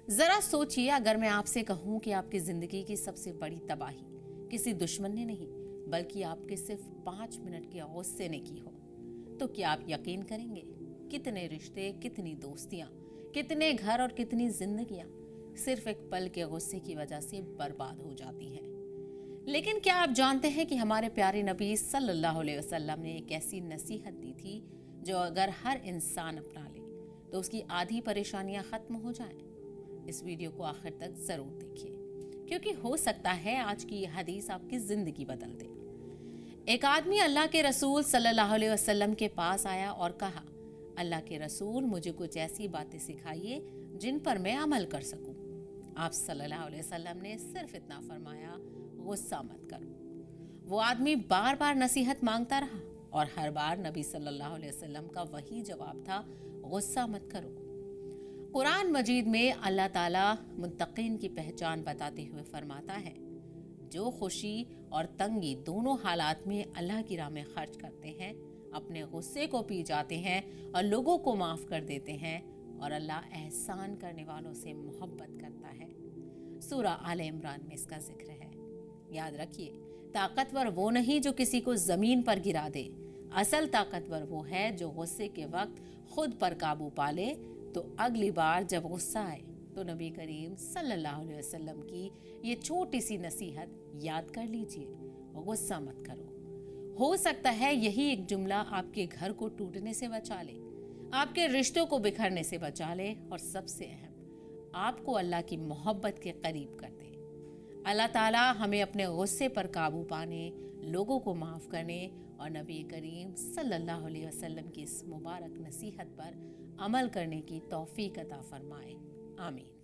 ذرا سوچئے اگر میں آپ سے کہوں کہ آپ کی زندگی کی سب سے بڑی تباہی کسی دشمن نے نہیں بلکہ آپ کے صرف 5 منٹ کے غصے نے کی ہو تو کیا آپ یقین کریں گے؟ کتنے رشتے، کتنی دوستیاں، کتنے گھر اور کتنی زندگیاں صرف ایک پل کے غصے کی وجہ سے برباد ہو جاتی ہیں۔ لیکن کیا آپ جانتے ہیں کہ ہمارے پیارے نبی صلی اللہ علیہ وسلم نے ایک ایسی نصیحت دی تھی جو اگر ہر انسان اپنا لے تو اس کی آدھی پریشانیاں ختم ہو جائیں؟ اس ویڈیو کو آخر تک ضرور دیکھیے کیونکہ ہو سکتا ہے آج کی یہ حدیث آپ کی زندگی بدل دے۔ ایک آدمی اللہ کے رسول صلی اللہ علیہ وسلم کے پاس آیا اور کہا، اللہ کے رسول مجھے کچھ ایسی باتیں سکھائیے جن پر میں عمل کر سکوں۔ آپ صلی اللہ علیہ وسلم نے صرف اتنا فرمایا، غصہ مت کرو۔ وہ آدمی بار بار نصیحت مانگتا رہا اور ہر بار نبی صلی اللہ علیہ وسلم کا وہی جواب تھا، غصہ مت کرو۔ قرآن مجید میں اللہ تعالیٰ متقین کی پہچان بتاتے ہوئے فرماتا ہے، جو خوشی اور تنگی دونوں حالات میں اللہ کی راہ میں خرچ کرتے ہیں، اپنے غصے کو پی جاتے ہیں اور لوگوں کو معاف کر دیتے ہیں، اور اللہ احسان کرنے والوں سے محبت کرتا ہے۔ سورہ آل عمران میں اس کا ذکر ہے۔ یاد رکھیے، طاقتور وہ نہیں جو کسی کو زمین پر گرا دے، اصل طاقتور وہ ہے جو غصے کے وقت خود پر قابو پالے۔ تو اگلی بار جب غصہ آئے تو نبی کریم صلی اللہ علیہ وسلم کی یہ چھوٹی سی نصیحت یاد کر لیجئے، غصہ مت کرو۔ ہو سکتا ہے یہی ایک جملہ آپ کے گھر کو ٹوٹنے سے بچا لے، آپ کے رشتوں کو بکھرنے سے بچا لے، اور سب سے اہم، آپ کو اللہ کی محبت کے قریب کر دے۔ اللہ تعالیٰ ہمیں اپنے غصے پر قابو پانے، لوگوں کو معاف کرنے اور نبی کریم صلی اللہ علیہ وسلم کی اس مبارک نصیحت پر عمل کرنے کی توفیق عطا فرمائے۔ آمین۔